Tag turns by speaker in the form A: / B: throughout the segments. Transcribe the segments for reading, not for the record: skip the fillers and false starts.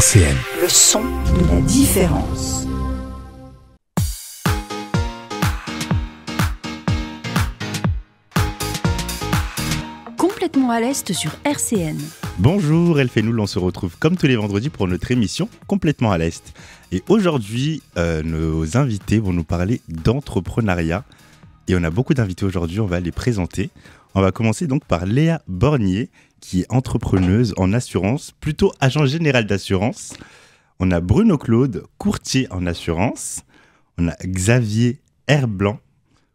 A: RCN.
B: Le son de la différence.
C: Complètement à l'Est sur RCN.
D: Bonjour Elfenoul, on se retrouve comme tous les vendredis pour notre émission Complètement à l'Est. Et aujourd'hui, nos invités vont nous parler d'entrepreneuriat. Et on a beaucoup d'invités aujourd'hui, on va les présenter. On va commencer donc par Léa Bornier, qui est entrepreneuse en assurance, plutôt agent général d'assurance. On a Bruno Claude, courtier en assurance. On a Xavier Herblanc,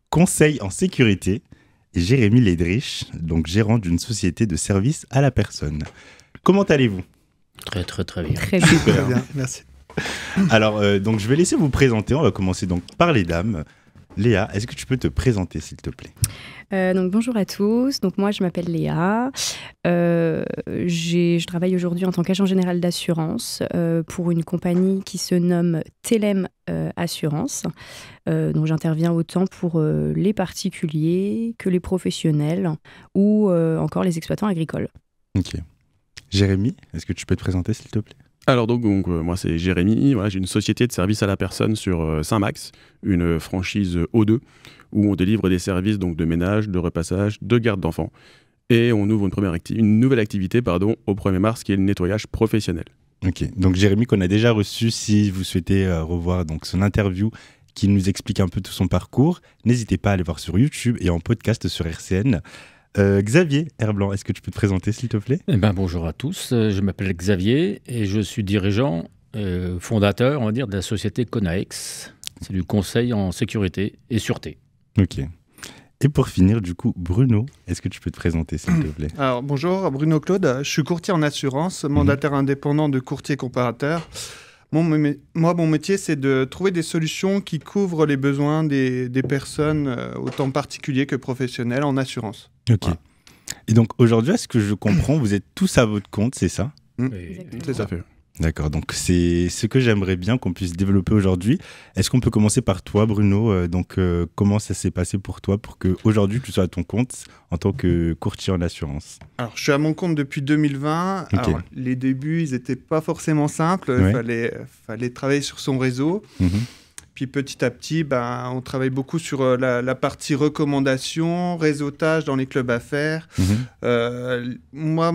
D: conseil en sécurité. Et Jérémy Ledrich, donc gérant d'une société de services à la personne. Comment allez-vous ?
E: Très bien.
C: Très bien.
D: Super.
F: Bien, merci.
D: Alors, donc je vais laisser vous présenter. On va commencer donc par les dames. Léa, est-ce que tu peux te présenter, s'il te plaît ?
G: Donc bonjour à tous, donc moi je m'appelle Léa, je travaille aujourd'hui en tant qu'agent général d'assurance pour une compagnie qui se nomme Telem Assurance, donc j'interviens autant pour les particuliers que les professionnels ou encore les exploitants agricoles.
D: Ok. Jérémy, est-ce que tu peux te présenter, s'il te plaît ?
H: Alors moi c'est Jérémy, voilà, j'ai une société de services à la personne sur Saint-Max, une franchise O2 où on délivre des services donc de ménage, de repassage, de garde d'enfants et on ouvre une nouvelle activité au 1er mars qui est le nettoyage professionnel.
D: Ok, donc Jérémy qu'on a déjà reçu, si vous souhaitez revoir donc son interview qui nous explique un peu tout son parcours, n'hésitez pas à aller voir sur YouTube et en podcast sur RCN. Xavier Herblanc, est-ce que tu peux te présenter s'il te plaît ?
E: Bonjour à tous, je m'appelle Xavier et je suis dirigeant, fondateur, on va dire, de la société Conaex. C'est du conseil en sécurité et sûreté.
D: Ok. Et pour finir, du coup, Bruno, est-ce que tu peux te présenter s'il te plaît ?
F: Alors bonjour, Bruno Claude, je suis courtier en assurance, mandataire indépendant de courtier comparateur. Mon métier, c'est de trouver des solutions qui couvrent les besoins des personnes, autant particuliers que professionnels, en assurance.
D: Ok.
F: Voilà.
D: Et donc aujourd'hui, à ce que je comprends, vous êtes tous à votre compte, c'est ça ?
F: C'est ça.
D: D'accord, donc c'est ce que j'aimerais bien qu'on puisse développer aujourd'hui. Est-ce qu'on peut commencer par toi, Bruno ? Comment ça s'est passé pour toi pour qu'aujourd'hui tu sois à ton compte en tant que courtier en assurance ?
F: Alors, je suis à mon compte depuis 2020.
D: Okay.
F: Alors, les débuts, ils n'étaient pas forcément simples.
D: Ouais.
F: Fallait travailler sur son réseau. Puis petit à petit, on travaille beaucoup sur la partie recommandation, réseautage dans les clubs affaires. Moi,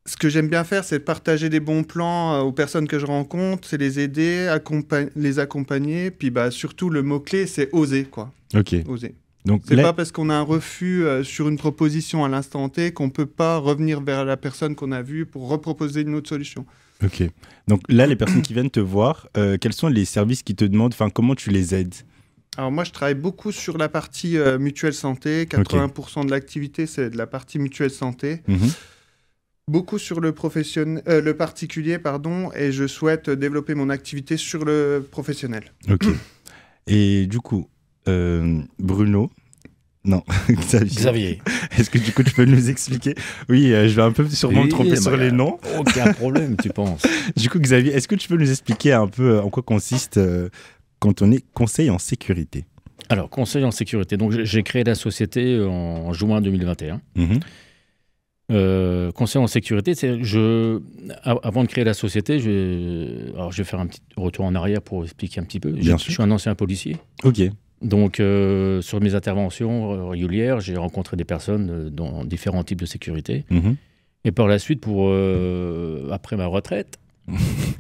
F: ce que j'aime bien faire, c'est partager des bons plans aux personnes que je rencontre, c'est les aider, les accompagner. Puis surtout, le mot-clé, c'est oser, quoi.
D: Ok.
F: Oser.
D: Donc
F: C'est
D: là...
F: pas parce qu'on a un refus sur une proposition à l'instant T qu'on peut pas revenir vers la personne qu'on a vue pour reproposer une autre solution.
D: Ok. Donc là, les personnes qui viennent te voir, quels sont les services qu'ils te demandent ? Enfin, comment tu les aides ?
F: Alors moi, je travaille beaucoup sur la partie mutuelle santé. 80% de l'activité, c'est de la partie mutuelle santé. Beaucoup sur le particulier, et je souhaite développer mon activité sur le professionnel.
D: Ok. Et du coup, Bruno, non,
E: Xavier.
D: Est-ce que du coup tu peux nous expliquer ? Oui, je vais un peu sûrement me tromper sur les noms.
E: Aucun problème, tu penses.
D: Du coup, Xavier, est-ce que tu peux nous expliquer un peu en quoi consiste quand on est conseil en sécurité ?
E: Alors, conseil en sécurité. Donc, j'ai créé la société en juin 2021. Conseil en sécurité, avant de créer la société, je vais faire un petit retour en arrière pour expliquer un petit peu. Je suis un ancien policier.
D: Ok.
E: Donc, sur mes interventions régulières, j'ai rencontré des personnes dans différents types de sécurité. Et par la suite, après ma retraite,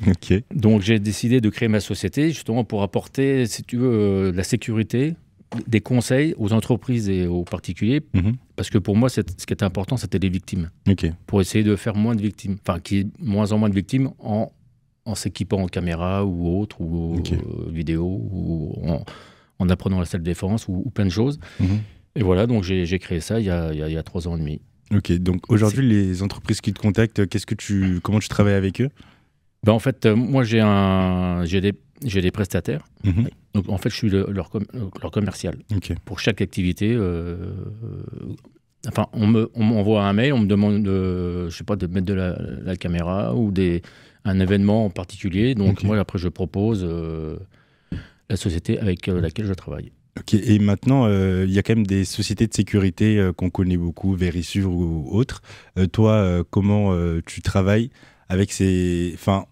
D: okay.
E: Donc j'ai décidé de créer ma société justement pour apporter, si tu veux, la sécurité, des conseils aux entreprises et aux particuliers. Parce que pour moi, ce qui était important, c'était les victimes.
D: Okay.
E: Pour essayer de faire moins de victimes, enfin, qu'il y ait moins en moins de victimes en s'équipant en caméra ou autre, ou vidéo, ou en apprenant la self-défense ou plein de choses. Et voilà, donc j'ai créé ça il y a 3 ans et demi. Ok,
D: donc aujourd'hui, les entreprises qui te contactent, comment tu travailles avec eux ?
E: En fait, moi, j'ai des prestataires. Donc, en fait, je suis leur commercial. Pour chaque activité, on m'envoie un mail, on me demande de mettre de la caméra ou un événement en particulier. Donc, moi, après, je propose la société avec laquelle je travaille.
D: Ok, et maintenant, il y a quand même des sociétés de sécurité qu'on connaît beaucoup, Verisure ou autres. Toi, comment tu travailles avec ces... Enfin,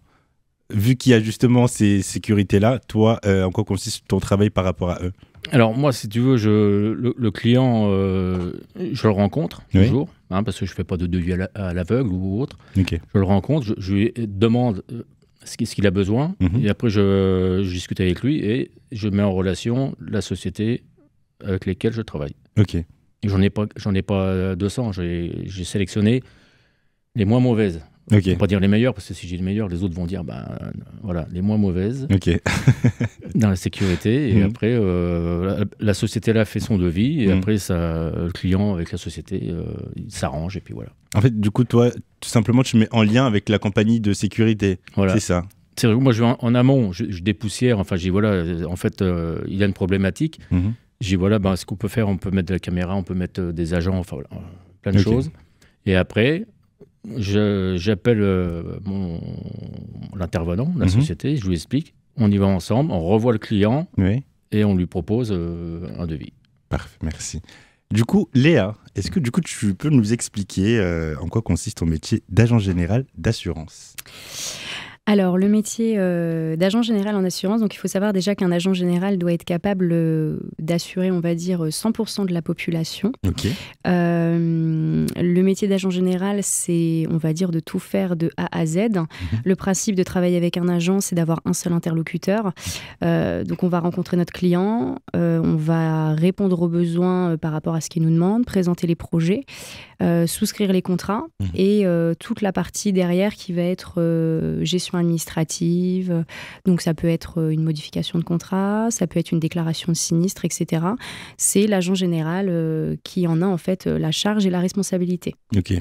D: vu qu'il y a justement ces sécurités-là, toi, en quoi consiste ton travail par rapport à eux?
E: Alors moi, si tu veux, le client, je le rencontre toujours, hein, parce que je ne fais pas de devis à l'aveugle ou autre.
D: Okay.
E: Je le rencontre, je lui demande ce qu'il a besoin, et après je discute avec lui et je mets en relation la société avec lesquelles je travaille.
D: Okay.
E: J'en ai pas 200, j'ai sélectionné les moins mauvaises.
D: Okay.
E: Je ne peux pas dire les meilleures, parce que si j'ai les meilleures, les autres vont dire voilà, les moins mauvaises dans la sécurité. Et après, la société là fait son devis, et après, le client avec la société, il s'arrange, et puis voilà.
D: En fait, du coup, toi, tout simplement, tu mets en lien avec la compagnie de sécurité.
E: Voilà.
D: C'est ça.
E: C'est vrai, moi, je vais en amont, je dépoussière, enfin, je dis voilà, en fait, il y a une problématique. Je dis voilà, ce qu'on peut faire, on peut mettre de la caméra, on peut mettre des agents, enfin, voilà, plein de choses. Et après, j'appelle l'intervenant, la société, je lui explique, on y va ensemble, on revoit le client et on lui propose un devis.
D: Parfait, merci. Du coup, Léa, est-ce que du coup tu peux nous expliquer en quoi consiste ton métier d'agent général d'assurance?
G: Alors, le métier d'agent général en assurance, donc il faut savoir déjà qu'un agent général doit être capable d'assurer, on va dire, 100% de la population.
D: Okay.
G: Le métier d'agent général, c'est, on va dire, de tout faire de A à Z. Le principe de travailler avec un agent, c'est d'avoir un seul interlocuteur. Donc, on va rencontrer notre client, on va répondre aux besoins par rapport à ce qu'il nous demande, présenter les projets, souscrire les contrats et toute la partie derrière qui va être gestion administrative. Donc ça peut être une modification de contrat, ça peut être une déclaration de sinistre, etc. C'est l'agent général qui en a en fait la charge et la responsabilité.
D: Ok.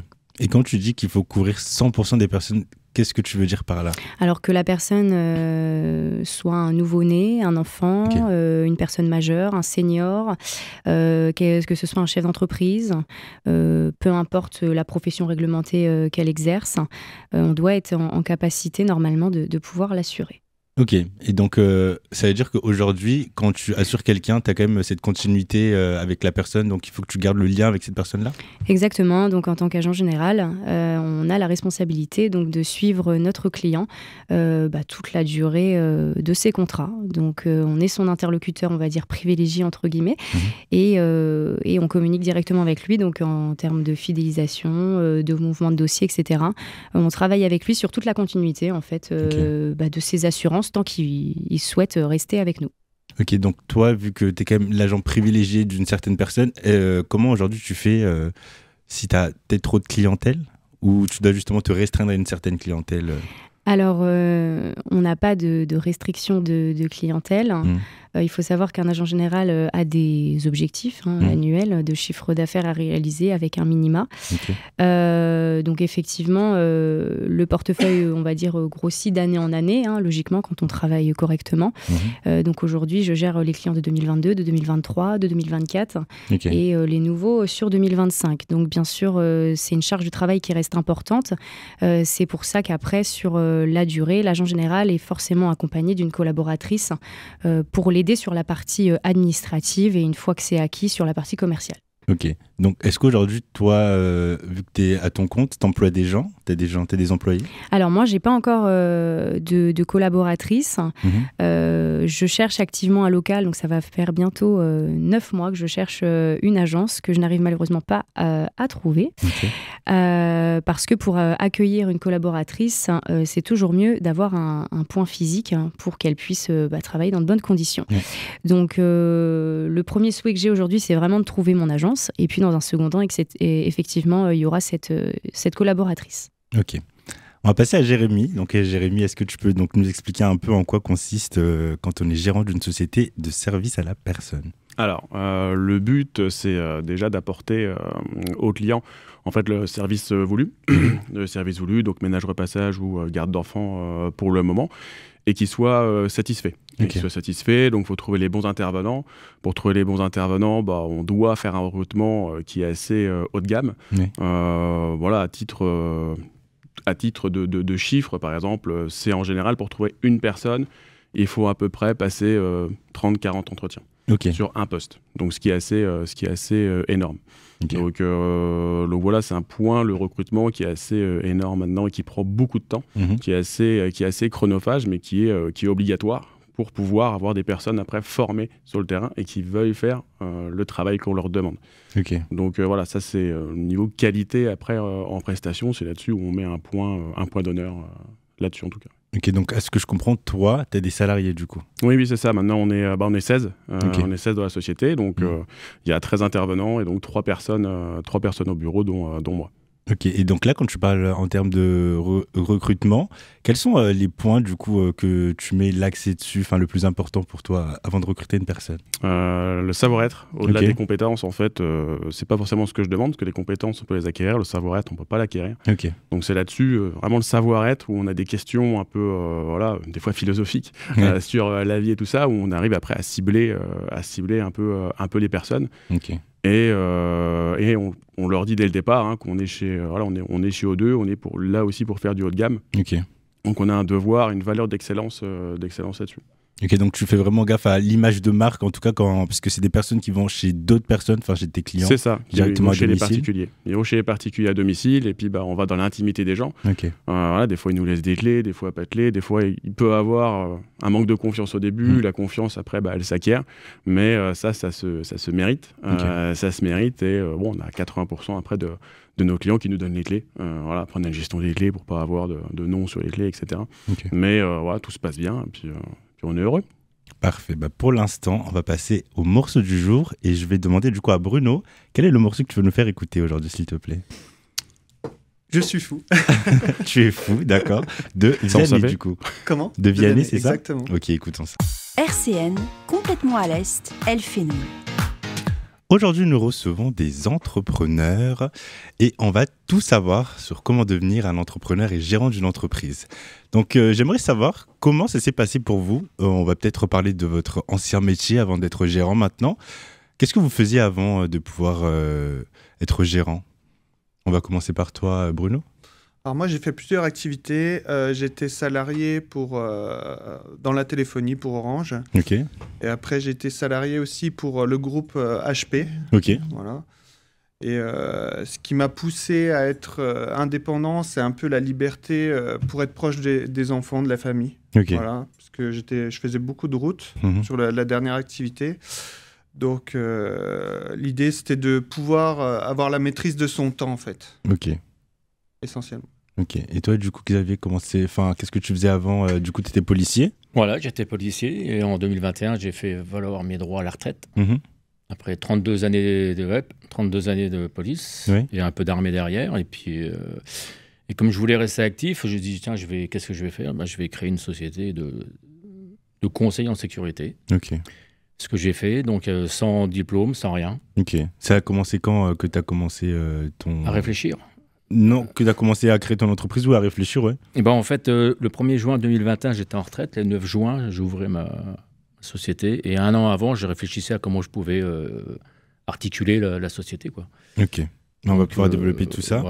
D: Et quand tu dis qu'il faut couvrir 100% des personnes, qu'est-ce que tu veux dire par là? Alors
G: que la personne soit un nouveau-né, un enfant, une personne majeure, un senior, que ce soit un chef d'entreprise, peu importe la profession réglementée qu'elle exerce, on doit être en capacité normalement de pouvoir l'assurer.
D: Ok, et donc ça veut dire qu'aujourd'hui, quand tu assures quelqu'un, tu as quand même cette continuité avec la personne, donc il faut que tu gardes le lien avec cette personne-là?
G: Exactement, donc en tant qu'agent général, on a la responsabilité donc, de suivre notre client toute la durée de ses contrats. Donc on est son interlocuteur, on va dire privilégié entre guillemets, et on communique directement avec lui, donc en termes de fidélisation, de mouvement de dossier, etc. On travaille avec lui sur toute la continuité en fait, de ses assurances, tant qu'il souhaite rester avec nous.
D: Ok, donc toi, vu que tu es quand même l'agent privilégié d'une certaine personne, comment aujourd'hui tu fais si tu as peut-être trop de clientèle ou tu dois justement te restreindre à une certaine clientèle?
G: Alors, on n'a pas de restriction de clientèle. Il faut savoir qu'un agent général a des objectifs annuels de chiffre d'affaires à réaliser avec un minima. Donc effectivement, le portefeuille, on va dire, grossit d'année en année, logiquement, quand on travaille correctement. Donc aujourd'hui, je gère les clients de 2022, de 2023, de 2024 et les nouveaux sur 2025. Donc bien sûr, c'est une charge de travail qui reste importante. C'est pour ça qu'après, sur la durée, l'agent général est forcément accompagné d'une collaboratrice pour l'aider sur la partie administrative et une fois que c'est acquis, sur la partie commerciale.
D: Ok. Donc, est-ce qu'aujourd'hui, toi, vu que tu es à ton compte, tu emploies des gens? Tu as des employés? Alors, moi, je n'ai pas encore de collaboratrice. Je cherche activement un local, donc ça va faire bientôt 9 mois que je cherche une agence que je n'arrive malheureusement pas à trouver. Parce que pour accueillir une collaboratrice, c'est toujours mieux d'avoir un point physique pour qu'elle puisse travailler dans de bonnes conditions. Donc, le premier souhait que j'ai aujourd'hui, c'est vraiment de trouver mon agence. Et puis, dans un second temps, effectivement, il y aura cette collaboratrice. Ok. On va passer à Jérémy. Donc, Jérémy, est-ce que tu peux donc nous expliquer un peu en quoi consiste quand on est gérant d'une société de service à la personne?
H: Alors, le but, c'est déjà d'apporter au client en fait, le service voulu. Le service voulu, donc ménage, repassage ou garde d'enfants pour le moment, et qu'il soit satisfait. Qu'il soit satisfait, donc il faut trouver les bons intervenants. Pour trouver les bons intervenants, on doit faire un recrutement qui est assez haut de gamme. Voilà, à titre de chiffres, par exemple, c'est en général pour trouver une personne, il faut à peu près passer 30-40 entretiens. sur un poste. Donc ce qui est assez énorme. Donc voilà, c'est un point, le recrutement, qui est assez énorme maintenant et qui prend beaucoup de temps, qui est assez chronophage, mais qui est obligatoire pour pouvoir avoir des personnes après formées sur le terrain et qui veuillent faire le travail qu'on leur demande. Donc voilà, ça c'est le niveau qualité après en prestation, c'est là-dessus où on met un point d'honneur là-dessus en tout cas.
D: Ok, donc à ce que je comprends, toi, tu as des salariés du coup?
H: Oui, c'est ça. Maintenant, on est 16. On est 16 dans la société. Donc, il y a 13 intervenants et donc 3 personnes au bureau, dont moi.
D: Ok, et donc là, quand tu parles en termes de recrutement, quels sont les points du coup que tu mets l'accent dessus, le plus important pour toi avant de recruter une personne?
H: Le savoir-être, au-delà des compétences, en fait, c'est pas forcément ce que je demande, parce que les compétences, on peut les acquérir, le savoir-être, on peut pas l'acquérir. Donc c'est là-dessus, vraiment le savoir-être, où on a des questions un peu, des fois philosophiques, sur la vie et tout ça, où on arrive après à cibler un peu les personnes. Et on leur dit dès le départ qu'on est chez O2, on est là aussi pour faire du haut de gamme. Donc on a un devoir, une valeur d'excellence là-dessus.
D: Ok, donc tu fais vraiment gaffe à l'image de marque, en tout cas, parce que c'est des personnes qui vont chez d'autres personnes, chez tes clients.
H: C'est ça,
D: directement
H: chez
D: à domicile.
H: Les particuliers. Ils vont chez les particuliers à domicile, et puis on va dans l'intimité des gens. Des fois, ils nous laissent des clés, des fois pas de clés, des fois, il peut avoir un manque de confiance au début, la confiance, après, elle s'acquiert, mais ça se mérite. Ça se mérite, et on a 80% après de nos clients qui nous donnent les clés. Après, on a une gestion des clés pour pas avoir de nom sur les clés, etc. Mais tout se passe bien, et puis on est heureux.
D: Parfait. Pour l'instant, on va passer au morceau du jour et je vais demander du coup à Bruno, quel est le morceau que tu veux nous faire écouter aujourd'hui, s'il te plaît?
F: Je suis fou.
D: Tu es fou, d'accord. De Vianney, du coup.
F: Comment?
D: De Vianney, c'est ça?
F: Exactement.
D: Ok, écoutons ça.
C: RCN, complètement à l'Est, elle fait nous.
D: Aujourd'hui, nous recevons des entrepreneurs et on va tout savoir sur comment devenir un entrepreneur et gérant d'une entreprise. Donc, j'aimerais savoir comment ça s'est passé pour vous. On va peut-être reparler de votre ancien métier avant d'être gérant maintenant. Qu'est-ce que vous faisiez avant de pouvoir être gérant? On va commencer par toi, Bruno.
F: Alors moi, j'ai fait plusieurs activités. J'étais salarié dans la téléphonie pour Orange. Et après, j'ai été salarié aussi pour le groupe HP. Voilà. Et ce qui m'a poussé à être indépendant, c'est un peu la liberté pour être proche des enfants, de la famille. Voilà, parce que je faisais beaucoup de routes sur la dernière activité. Donc, l'idée, c'était de pouvoir avoir la maîtrise de son temps, en fait. Essentiellement.
D: Ok. Et toi, du coup, qu'est-ce que tu faisais avant? Du coup, tu étais policier?
E: Voilà, j'étais policier et en 2021, j'ai fait valoir mes droits à la retraite. Après 32 années de police et un peu d'armée derrière. Et puis, et comme je voulais rester actif, je me dis, tiens, qu'est-ce que je vais faire? Je vais créer une société de conseil en sécurité. Ce que j'ai fait, donc sans diplôme, sans rien.
D: Ça a commencé quand que tu as commencé
E: À réfléchir.
D: Non, que tu as commencé à créer ton entreprise ou à réfléchir, ouais.
E: Et en fait, le 1er juin 2021, j'étais en retraite. Le 9 juin, j'ouvrais ma société. Et un an avant, je réfléchissais à comment je pouvais articuler la société, quoi.
D: On va pouvoir développer tout ça.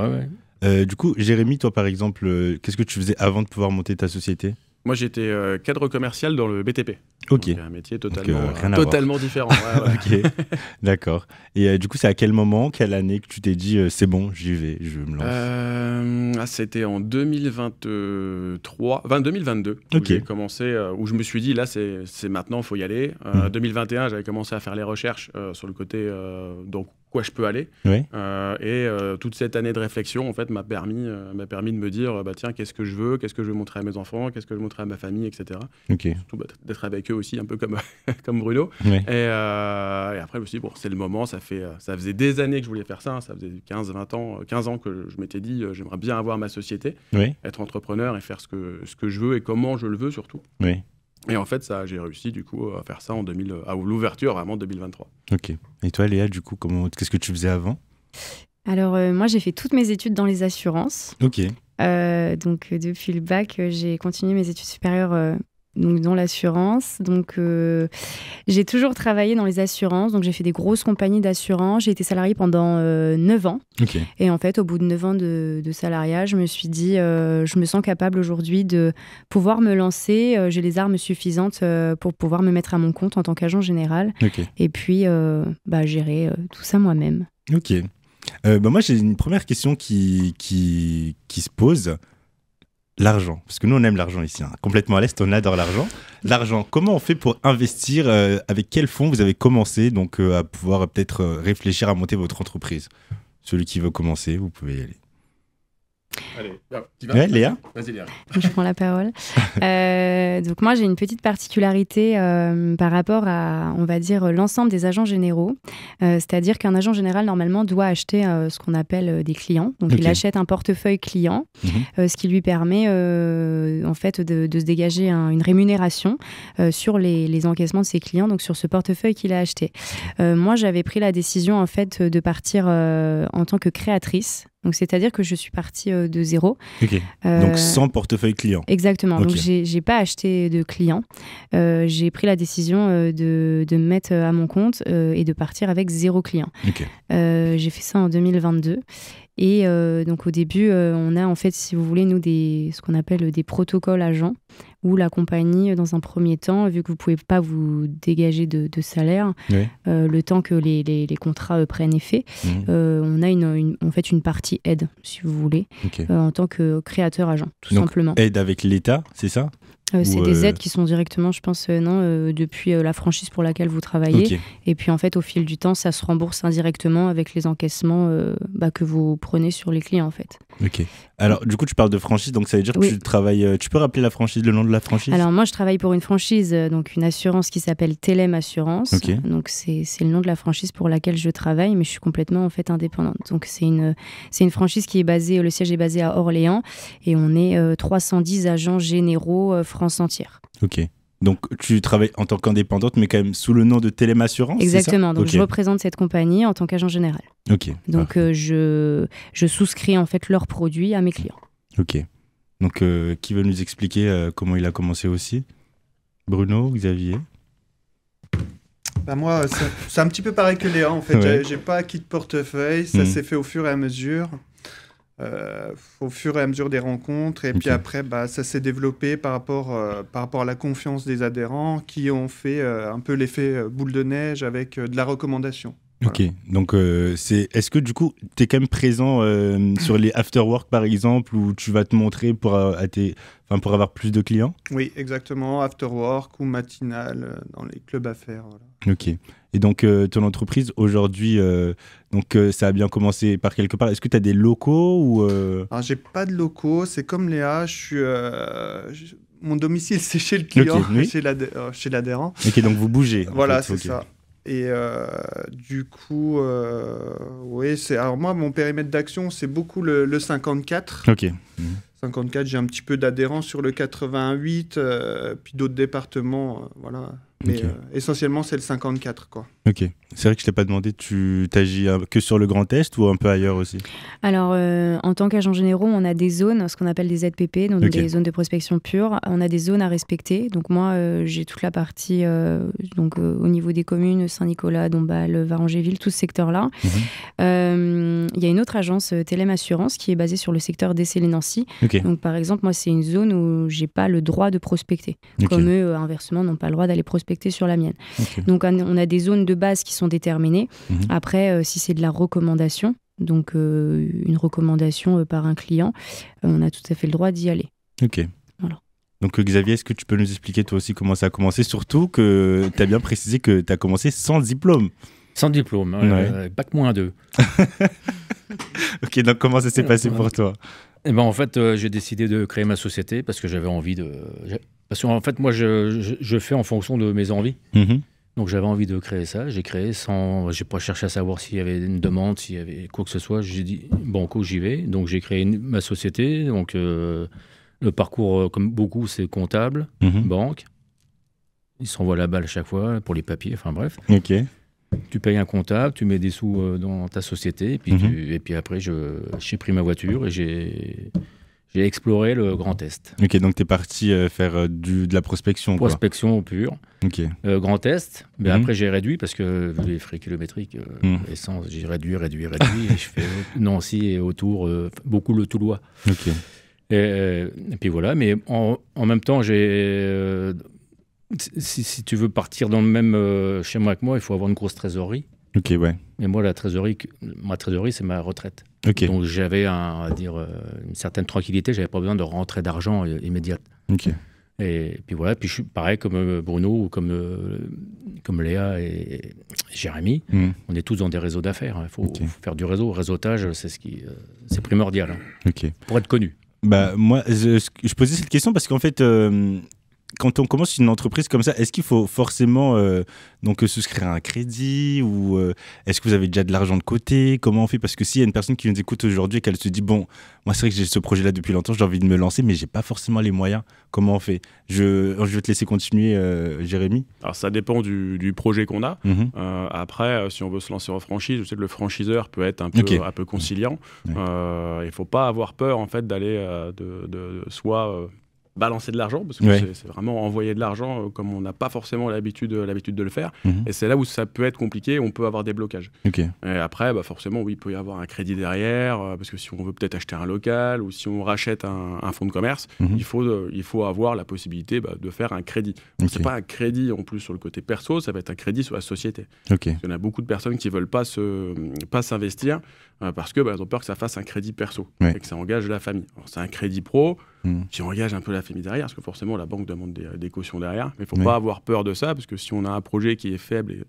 D: Du coup, Jérémy, toi, par exemple, qu'est-ce que tu faisais avant de pouvoir monter ta société?
H: Moi, j'étais cadre commercial dans le BTP.
D: Ok.
H: Donc, un métier totalement différent.
D: Ok, d'accord. Et du coup, c'est à quel moment, quelle année que tu t'es dit c'est bon, j'y vais, je me lance?
H: C'était en 2022, où j'ai commencé, où je me suis dit là, c'est maintenant, il faut y aller. 2021, j'avais commencé à faire les recherches sur le côté donc quoi je peux aller. Toute cette année de réflexion en fait m'a permis de me dire tiens, qu'est-ce que je veux montrer à mes enfants, qu'est-ce que je veux montrer à ma famille, etc. Surtout d'être avec eux aussi, un peu comme Bruno. Et après je me suis dit c'est le moment, ça faisait des années que je voulais faire ça, ça faisait 15 ans que je m'étais dit j'aimerais bien avoir ma société, être entrepreneur et faire ce que je veux et comment je le veux surtout. Et en fait, j'ai réussi du coup à faire ça à l'ouverture vraiment 2023.
D: Ok. Et toi, Léa, du coup, qu'est-ce que tu faisais avant?
G: Alors, moi, j'ai fait toutes mes études dans les assurances. Donc, depuis le bac, j'ai continué mes études supérieures donc dans l'assurance. Donc, j'ai toujours travaillé dans les assurances. Donc, j'ai fait des grosses compagnies d'assurance. J'ai été salariée pendant 9 ans.
D: Okay.
G: Et en fait, au bout de 9 ans de salariat, je me suis dit, je me sens capable aujourd'hui de pouvoir me lancer. J'ai les armes suffisantes pour pouvoir me mettre à mon compte en tant qu'agent général.
D: Okay.
G: Et puis, gérer tout ça moi-même.
D: Ok. Moi, j'ai une première question qui se pose. L'argent. Parce que nous, on aime l'argent ici. Hein. Complètement à l'Est, on adore l'argent. L'argent, comment on fait pour investir avec quel fonds vous avez commencé donc, à pouvoir peut-être réfléchir à monter votre entreprise? Celui qui veut commencer, vous pouvez y aller.
H: Allez, tu
D: vas. Ouais, Léa.
H: Vas-y, Léa.
G: Je prends la parole. Donc moi, j'ai une petite particularité par rapport à, on va dire, l'ensemble des agents généraux. C'est-à-dire qu'un agent général, normalement, doit acheter ce qu'on appelle des clients. Donc, il achète un portefeuille client, ce qui lui permet, en fait, de se dégager une rémunération sur les encaissements de ses clients, donc sur ce portefeuille qu'il a acheté. Moi, j'avais pris la décision, en fait, de partir en tant que créatrice. Donc, c'est-à-dire que je suis partie de zéro.
D: Okay. Donc, sans portefeuille client.
G: Exactement.
D: Okay.
G: Donc, j'ai pas acheté de clients. J'ai pris la décision de me mettre à mon compte et de partir avec 0 client.
D: Okay.
G: J'ai fait ça en 2022. Et donc, au début, on a, en fait, si vous voulez, nous, ce qu'on appelle des protocoles agents, où la compagnie, dans un premier temps, vu que vous ne pouvez pas vous dégager de salaire, le temps que les contrats prennent effet, on a en fait une partie aide, si vous voulez, en tant que créateur agent, tout
D: donc,
G: simplement.
D: Aide avec l'État, c'est ça?
G: C'est des aides qui sont directement, je pense, depuis la franchise pour laquelle vous travaillez. Okay. Et puis, en fait, au fil du temps, ça se rembourse indirectement avec les encaissements que vous prenez sur les clients, en fait.
D: Ok. Alors, du coup, tu parles de franchise, donc ça veut dire que tu travailles... Tu peux rappeler la franchise, le nom de la franchise?
G: Alors, moi, je travaille pour une franchise, donc une assurance qui s'appelle Telem Assurance.
D: Okay.
G: Donc, c'est le nom de la franchise pour laquelle je travaille, mais je suis complètement, en fait, indépendante. Donc, c'est une franchise qui est basée... Le siège est basé à Orléans et on est 310 agents généraux France entière.
D: Ok. Donc, tu travailles en tant qu'indépendante, mais quand même sous le nom de Telem Assurance?
G: Exactement. Donc, je représente cette compagnie en tant qu'agent général.
D: Ok.
G: Donc, je souscris en fait leurs produits à mes clients.
D: Ok. Donc, qui veut nous expliquer comment il a commencé aussi? Bruno, Xavier?
F: Bah moi, c'est un petit peu pareil que Léa, en fait. Ouais. J'ai pas acquis de portefeuille. Ça s'est fait au fur et à mesure. Au fur et à mesure des rencontres et puis après ça s'est développé par rapport à la confiance des adhérents qui ont fait un peu l'effet boule de neige avec de la recommandation. Voilà.
D: Ok, donc est-ce que du coup tu es quand même présent sur les after-work par exemple où tu vas te montrer pour avoir plus de clients?
F: Oui, exactement, after-work ou matinal dans les clubs affaires. Voilà.
D: Ok. Et donc, ton entreprise, aujourd'hui, ça a bien commencé par quelque part. Est-ce que tu as des locaux ou
F: Alors, j'ai pas de locaux. C'est comme Léa. Mon domicile, c'est chez le client, chez l'adhérent.
D: Ok, donc vous bougez.
F: Voilà, c'est ça. Et du coup, oui, alors moi, mon périmètre d'action, c'est beaucoup le 54.
D: Ok.
F: 54, j'ai un petit peu d'adhérents sur le 88, puis d'autres départements, voilà. Mais essentiellement, c'est le 54, quoi.
D: Ok. C'est vrai que je ne t'ai pas demandé, tu t'agis que sur le Grand Est ou un peu ailleurs aussi?
G: Alors, en tant qu'agent généraux, on a des zones, ce qu'on appelle des ZPP, donc des zones de prospection pure. On a des zones à respecter. Donc moi, j'ai toute la partie au niveau des communes, Saint-Nicolas, Dombasle, Varangéville, tout ce secteur-là. Il y a une autre agence, Telem Assurance, qui est basée sur le secteur d'Essey-les-Nancy. Donc par exemple, moi, c'est une zone où je n'ai pas le droit de prospecter. Comme eux, inversement, n'ont pas le droit d'aller prospecter sur la mienne. Donc on a des zones de base qui sont déterminées. Après, si c'est de la recommandation, donc une recommandation par un client, on a tout à fait le droit d'y aller.
D: Ok.
G: Voilà.
D: Donc Xavier, est-ce que tu peux nous expliquer toi aussi comment ça a commencé? Surtout que tu as bien précisé que tu as commencé sans diplôme.
E: Sans diplôme, bac -2.
D: Ok, donc comment ça s'est passé pour toi?
E: Eh ben, en fait, j'ai décidé de créer ma société parce que j'avais envie de... Parce qu'en fait, moi, je fais en fonction de mes envies. Donc, j'avais envie de créer ça. J'ai créé sans... J'ai pas cherché à savoir s'il y avait une demande, s'il y avait quoi que ce soit. J'ai dit, banco, j'y vais. Donc, j'ai créé ma société. Donc, le parcours, comme beaucoup, c'est comptable, banque. Ils s'envoient la balle à chaque fois pour les papiers. Enfin, bref.
D: Ok.
E: Tu payes un comptable, tu mets des sous dans ta société. Et puis, et puis après, j'ai pris ma voiture et j'ai exploré le Grand Est.
D: Ok, donc tu es parti faire de la prospection.
E: Prospection pure.
D: Ok.
E: Grand Est, mais après j'ai réduit parce que vu les frais kilométriques, essence, j'ai réduit et je fais Nancy et autour, beaucoup le Toulois.
D: Ok.
E: Et puis voilà, mais en même temps, si tu veux partir dans le même schéma que moi, il faut avoir une grosse trésorerie.
D: Ok, ouais.
E: Et moi, ma trésorerie, c'est ma retraite.
D: Ok.
E: Donc j'avais une certaine tranquillité, j'avais pas besoin de rentrer d'argent immédiate.
D: Ok.
E: Et puis voilà, puis je suis pareil comme Bruno ou comme Léa et Jérémy, on est tous dans des réseaux d'affaires. Il faut faire du réseau. Le réseautage, c'est primordial pour être connu.
D: Bah, moi, je posais cette question parce qu'en fait, quand on commence une entreprise comme ça, est-ce qu'il faut forcément donc souscrire à un crédit ou est-ce que vous avez déjà de l'argent de côté? Comment on fait? Parce que s'il y a une personne qui nous écoute aujourd'hui et qu'elle se dit bon, moi c'est vrai que j'ai ce projet-là depuis longtemps, j'ai envie de me lancer, mais j'ai pas forcément les moyens. Comment on fait? Je vais te laisser continuer, Jérémy. Alors
H: ça dépend du projet qu'on a. Après, si on veut se lancer en franchise, je sais que le franchiseur peut être un peu conciliant. Il faut pas avoir peur en fait d'aller soit balancer de l'argent, parce que c'est vraiment envoyer de l'argent comme on n'a pas forcément l'habitude de le faire. Et c'est là où ça peut être compliqué, on peut avoir des blocages. Et après, forcément, oui, il peut y avoir un crédit derrière, parce que si on veut peut-être acheter un local ou si on rachète un fonds de commerce, il faut avoir la possibilité de faire un crédit. C'est pas un crédit en plus sur le côté perso, ça va être un crédit sur la société. Parce qu'il y en a beaucoup de personnes qui veulent pas s'investir parce que elles ont peur que ça fasse un crédit perso et que ça engage la famille. Alors, c'est un crédit pro qui engage un peu la famille derrière, parce que forcément la banque demande des cautions derrière, mais il ne faut pas avoir peur de ça, parce que si on a un projet qui est fiable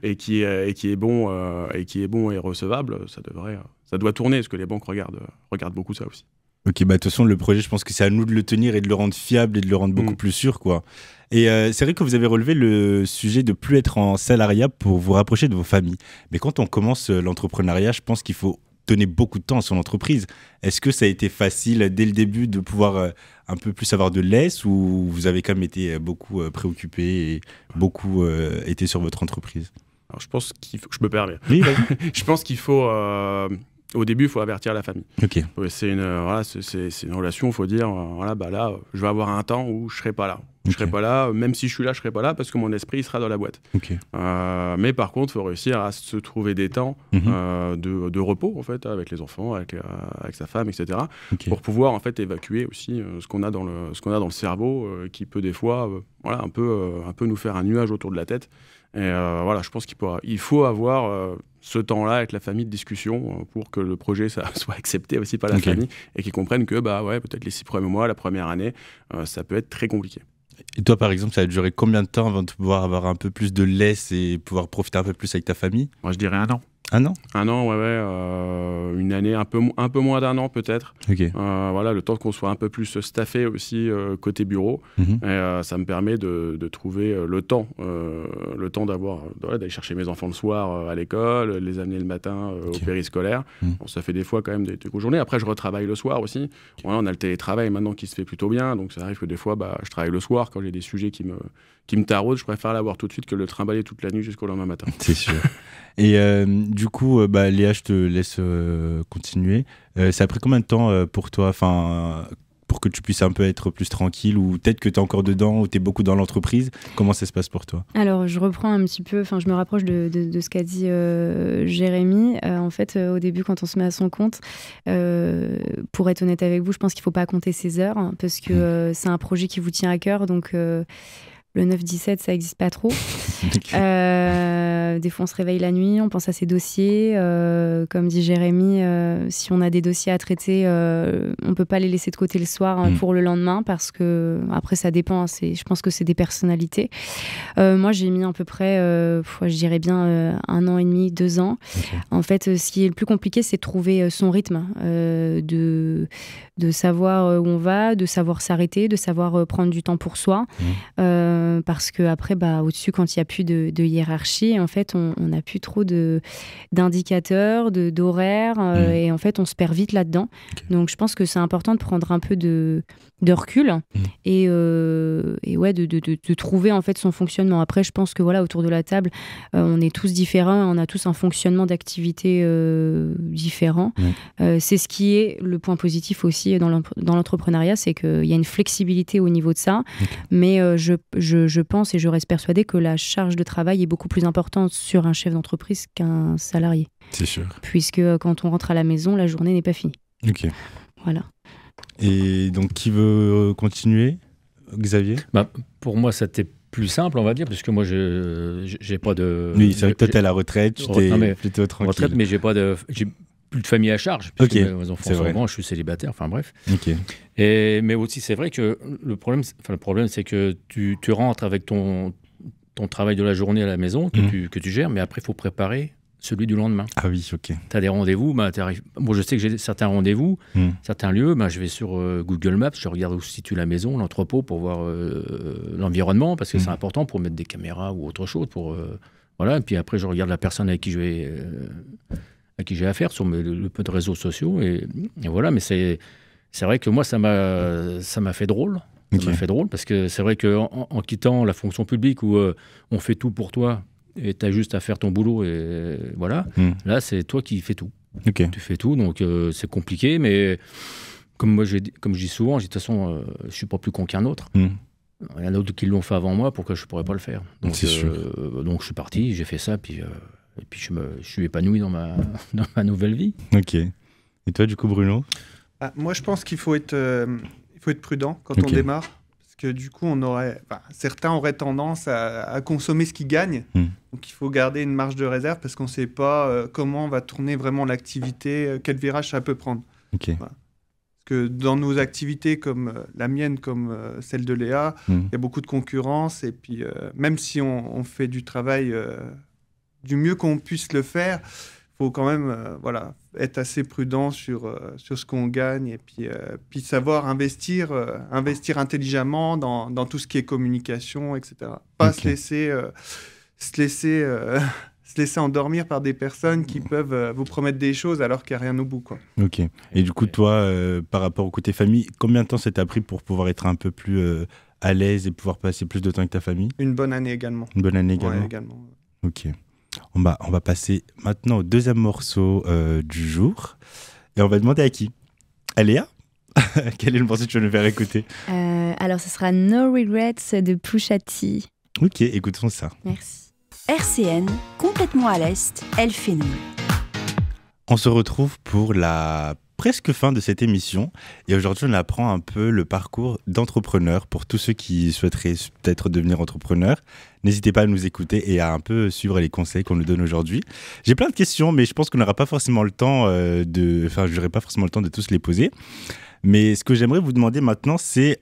H: et qui est bon et recevable, ça doit tourner, parce que les banques regardent beaucoup ça aussi.
D: Ok, de toute façon, le projet, je pense que c'est à nous de le tenir et de le rendre fiable et de le rendre beaucoup plus sûr, quoi. Et c'est vrai que vous avez relevé le sujet de plus être en salariat pour vous rapprocher de vos familles. Mais quand on commence l'entrepreneuriat, je pense qu'il faut donner beaucoup de temps à son entreprise. Est-ce que ça a été facile dès le début de pouvoir un peu plus avoir de laisse, ou vous avez quand même été beaucoup préoccupé et beaucoup été sur votre entreprise?
H: Alors, je pense qu'il faut... Je me permets.
D: Oui,
H: je pense qu'il faut... Au début, il faut avertir la famille. C'est une relation, il faut dire, là, je vais avoir un temps où je ne serai pas là. Je serai pas là, même si je suis là, je serai pas là parce que mon esprit sera dans la boîte. Mais par contre, il faut réussir à se trouver des temps de repos en fait, avec les enfants, avec sa femme, etc. Pour pouvoir en fait évacuer aussi ce qu'on a dans le cerveau, qui peut des fois, un peu nous faire un nuage autour de la tête. Et je pense qu'il faut avoir ce temps-là avec la famille de discussion pour que le projet soit accepté aussi par la famille et qu'ils comprennent que peut-être les 6 premiers mois, la première année, ça peut être très compliqué.
D: Et toi, par exemple, ça a duré combien de temps avant de pouvoir avoir un peu plus de laisse et pouvoir profiter un peu plus avec ta famille?
A: Moi, je dirais 1 an.
D: 1 an?
H: 1 an, une année, un peu moins d'1 an peut-être. Le temps qu'on soit un peu plus staffé aussi côté bureau. Et, ça me permet de trouver le temps d'aller chercher mes enfants le soir à l'école, les amener le matin au périscolaire. Bon, ça fait des fois quand même des grosses journées. Après, je retravaille le soir aussi. On a le télétravail maintenant qui se fait plutôt bien. Donc ça arrive que des fois, je travaille le soir quand j'ai des sujets qui me taraudent. Je préfère l'avoir tout de suite que le trimballer toute la nuit jusqu'au lendemain matin.
D: C'est sûr. Et du coup, Léa, je te laisse continuer. Ça a pris combien de temps pour toi, pour que tu puisses un peu être plus tranquille, ou peut-être que tu es encore dedans, ou tu es beaucoup dans l'entreprise? Comment ça se passe pour toi?
G: Alors, je reprends un petit peu, je me rapproche de ce qu'a dit Jérémy. En fait, au début, quand on se met à son compte, pour être honnête avec vous, je pense qu'il ne faut pas compter ses heures, parce que c'est un projet qui vous tient à cœur, donc... Le 9-17, ça n'existe pas trop. Des fois, on se réveille la nuit, on pense à ses dossiers. Comme dit Jérémy, si on a des dossiers à traiter, on ne peut pas les laisser de côté le soir pour le lendemain, parce que, après, ça dépend. Je pense que c'est des personnalités. Moi, j'ai mis à peu près, je dirais bien 1 an et demi, 2 ans. En fait, ce qui est le plus compliqué, c'est de trouver son rythme, de savoir où on va, de savoir s'arrêter, de savoir prendre du temps pour soi. parce que après, au-dessus, quand il n'y a plus de hiérarchie, en fait, on n'a plus trop d'indicateurs, d'horaires, et en fait, on se perd vite là-dedans. Okay. Donc, je pense que c'est important de prendre un peu de recul et ouais, de trouver en fait son fonctionnement. Après, je pense que voilà, autour de la table, on est tous différents, on a tous un fonctionnement d'activité différent. C'est ce qui est le point positif aussi dans l'entrepreneuriat, c'est qu'il y a une flexibilité au niveau de ça, mais je pense et je reste persuadée que la charge de travail est beaucoup plus importante sur un chef d'entreprise qu'un salarié.
D: C'est sûr.
G: Puisque quand on rentre à la maison, la journée n'est pas finie.
D: Ok.
G: Voilà.
D: Et donc, qui veut continuer ? Xavier ?
E: Pour moi, c'était plus simple, on va dire, puisque moi, j'ai pas de...
D: Oui, c'est vrai que toi, t'es à la retraite, tu t'es plutôt tranquille. Retraite,
E: mais j'ai plus de famille à charge, puisque mes enfants sont grands, je suis célibataire, enfin bref.
D: Okay.
E: Mais aussi, c'est vrai que le problème, c'est que tu rentres avec ton travail de la journée à la maison, que tu gères, mais après, il faut préparer celui du lendemain.
D: Ah oui, ok.
E: Tu as des rendez-vous, moi je sais que j'ai certains rendez-vous, certains lieux, je vais sur Google Maps, je regarde où se situe la maison, l'entrepôt pour voir l'environnement, parce que c'est important pour mettre des caméras ou autre chose. Voilà. Et puis après, je regarde la personne avec qui j'ai affaire sur le peu de réseaux sociaux. Et voilà, mais c'est vrai que moi, ça m'a fait drôle. Ça m'a fait drôle, parce que c'est vrai qu'en quittant la fonction publique où on fait tout pour toi, et tu as juste à faire ton boulot, et voilà. Là, c'est toi qui fais tout.
D: Okay.
E: Tu fais tout, donc c'est compliqué, mais comme je dis souvent, de toute façon, je ne suis pas plus con qu'un autre. Il y en a d'autres qui l'ont fait avant moi, pourquoi je ne pourrais pas le faire ? Donc,
D: c'est sûr.
E: Donc je suis parti, j'ai fait ça, puis je suis épanoui dans ma nouvelle vie.
D: Ok. Et toi, du coup, Bruno ?
F: Moi, je pense qu'il faut être prudent quand on démarre. Que du coup, certains auraient tendance à consommer ce qu'ils gagnent. Donc, il faut garder une marge de réserve parce qu'on ne sait pas comment va tourner vraiment l'activité, quel virage ça peut prendre.
D: Okay.
F: Voilà. Parce que dans nos activités comme la mienne, comme celle de Léa, il y a beaucoup de concurrence. Et puis, même si on fait du travail du mieux qu'on puisse le faire, il faut quand même être assez prudent sur ce qu'on gagne et puis savoir investir intelligemment dans tout ce qui est communication, etc. Pas se laisser endormir par des personnes qui peuvent vous promettre des choses alors qu'il n'y a rien au bout, quoi.
D: Ok. Et du coup, toi, par rapport au côté famille, combien de temps ça t'a pris pour pouvoir être un peu plus à l'aise et pouvoir passer plus de temps avec ta famille ?
F: Une bonne année également.
D: Une bonne année également.
F: Ouais, également.
D: Ok. On va passer maintenant au deuxième morceau du jour. Et on va demander à qui ? À Léa ? Quel est le morceau que tu vas nous faire écouter ?
G: Alors, ce sera No Regrets de Pusha T.
D: Ok, écoutons ça.
G: Merci.
B: RCN, complètement à l'Est, Elle fait nous.
D: On se retrouve pour la presque fin de cette émission. Et aujourd'hui, on apprend un peu le parcours d'entrepreneur pour tous ceux qui souhaiteraient peut-être devenir entrepreneurs. N'hésitez pas à nous écouter et à un peu suivre les conseils qu'on nous donne aujourd'hui. J'ai plein de questions, mais je pense qu'on n'aura pas forcément le temps j'aurai pas forcément le temps de tous les poser. Mais ce que j'aimerais vous demander maintenant, c'est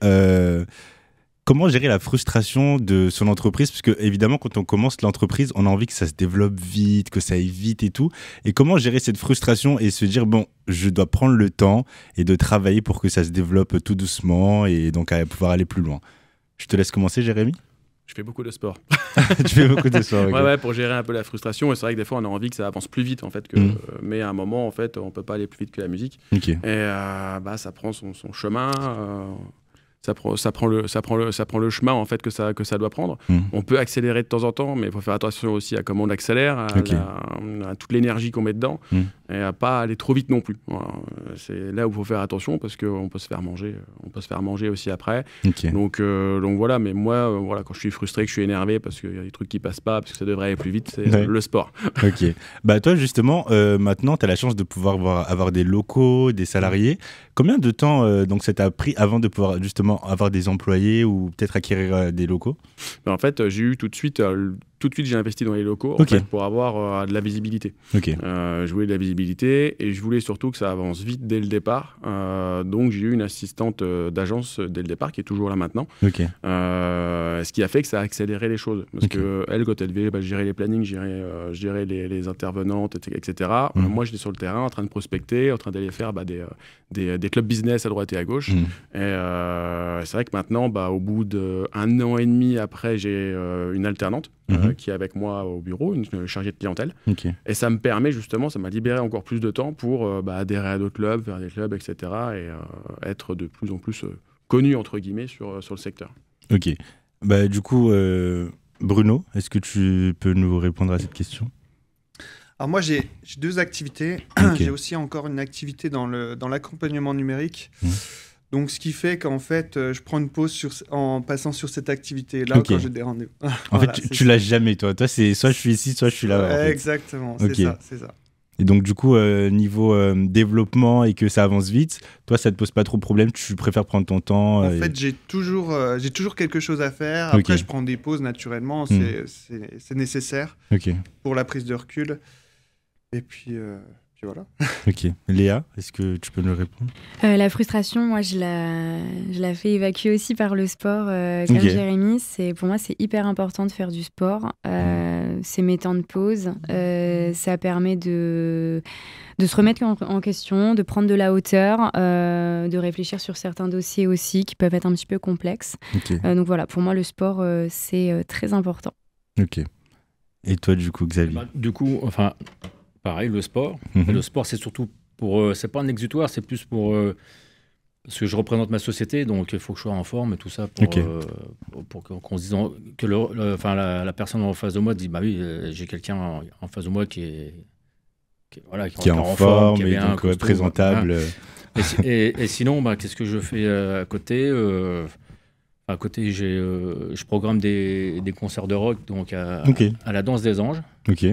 D: comment gérer la frustration de son entreprise ? Parce que évidemment, quand on commence l'entreprise, on a envie que ça se développe vite, que ça aille vite et tout. Et comment gérer cette frustration et se dire, bon, je dois prendre le temps et de travailler pour que ça se développe tout doucement et donc à pouvoir aller plus loin. Je te laisse commencer, Jérémy.
H: Je fais beaucoup de sport.
D: Tu fais beaucoup de sport, okay.
H: Ouais, pour gérer un peu la frustration. Et c'est vrai que des fois, on a envie que ça avance plus vite, en fait. Mais à un moment, en fait, on ne peut pas aller plus vite que la musique.
D: Okay.
H: Et ça prend son chemin. Ça prend le chemin en fait que ça doit prendre. On peut accélérer de temps en temps, mais il faut faire attention aussi à comment on accélère, à toute l'énergie qu'on met dedans, et à pas aller trop vite non plus. Voilà. C'est là où il faut faire attention parce qu'on peut se faire manger. On peut se faire manger aussi après.
D: Okay.
H: Donc voilà. Mais moi, quand je suis frustré, que je suis énervé parce qu'il y a des trucs qui passent pas, parce que ça devrait aller plus vite, c'est le sport.
D: Ok. Bah toi justement, maintenant, tu as la chance de pouvoir avoir des locaux, des salariés. Combien de temps donc ça t'a pris avant de pouvoir justement avoir des employés ou peut-être acquérir des locaux ?
H: En fait, j'ai eu tout de suite tout de suite, j'ai investi dans les locaux
D: Ok.
H: en fait, pour avoir de la visibilité.
D: Ok.
H: Je voulais de la visibilité et je voulais surtout que ça avance vite dès le départ. Donc, j'ai eu une assistante d'agence dès le départ qui est toujours là maintenant.
D: Ok.
H: Ce qui a fait que ça a accéléré les choses. Parce
D: Ok.
H: que elle, quand elle devait gérer les plannings, gérer les intervenantes, etc. Moi, j'étais sur le terrain en train de prospecter, en train d'aller faire des clubs business à droite et à gauche. Et c'est vrai que maintenant, au bout d'1 an et demi après, j'ai une alternante qui est avec moi au bureau, une chargée de clientèle.
D: Ok.
H: Et ça me permet justement, ça m'a libéré encore plus de temps pour adhérer à d'autres clubs, faire des clubs, etc. Et être de plus en plus connu, entre guillemets, sur le secteur.
D: Ok. Du coup, Bruno, est-ce que tu peux nous répondre à cette question?
F: Alors moi, j'ai 2 activités.
D: Ok.
F: J'ai aussi encore une activité dans l'accompagnement numérique. Donc, ce qui fait qu'en fait, je prends une pause en passant sur cette activité-là
D: Ok.
F: quand j'ai des rendez-vous.
D: En
F: Voilà,
D: fait, tu l'as jamais, toi. Toi, c'est soit je suis ici, soit je suis là.
F: Ouais,
D: en fait.
F: exactement,
D: Ok.
F: c'est ça.
D: Et donc, du coup, niveau développement et que ça avance vite, toi, ça te pose pas trop de problème. Tu préfères prendre ton temps.
F: En fait, j'ai toujours quelque chose à faire. Après,
D: Ok.
F: je prends des pauses naturellement. C'est nécessaire
D: Ok.
F: pour la prise de recul. Et puis voilà.
D: Ok. Léa, est-ce que tu peux nous répondre?
G: La frustration, moi, je la fais évacuer aussi par le sport. Comme
D: Ok.
G: Jérémy, pour moi, c'est hyper important de faire du sport. C'est mes temps de pause. Ça permet de se remettre en question, de prendre de la hauteur, de réfléchir sur certains dossiers aussi qui peuvent être un petit peu complexes.
D: Ok.
G: Donc voilà, pour moi, le sport, c'est très important.
D: Ok. Et toi, du coup, Xavier?
E: Du coup, enfin, pareil, le sport.
D: Mhm.
E: Et le sport, c'est surtout pour. C'est pas un exutoire, c'est plus pour. Parce que je représente ma société, donc il faut que je sois en forme et tout ça pour,
D: Ok.
E: pour qu'on se dise que la personne en face de moi dit bah oui, j'ai quelqu'un en face de moi qui est
D: en forme
E: qui est
D: et
E: bien
D: donc
E: costaud,
D: présentable.
E: voilà. Et sinon, qu'est-ce que je fais à côté À côté, je programme des concerts de rock donc
D: Ok.
E: à la Danse des Anges.
D: Ok.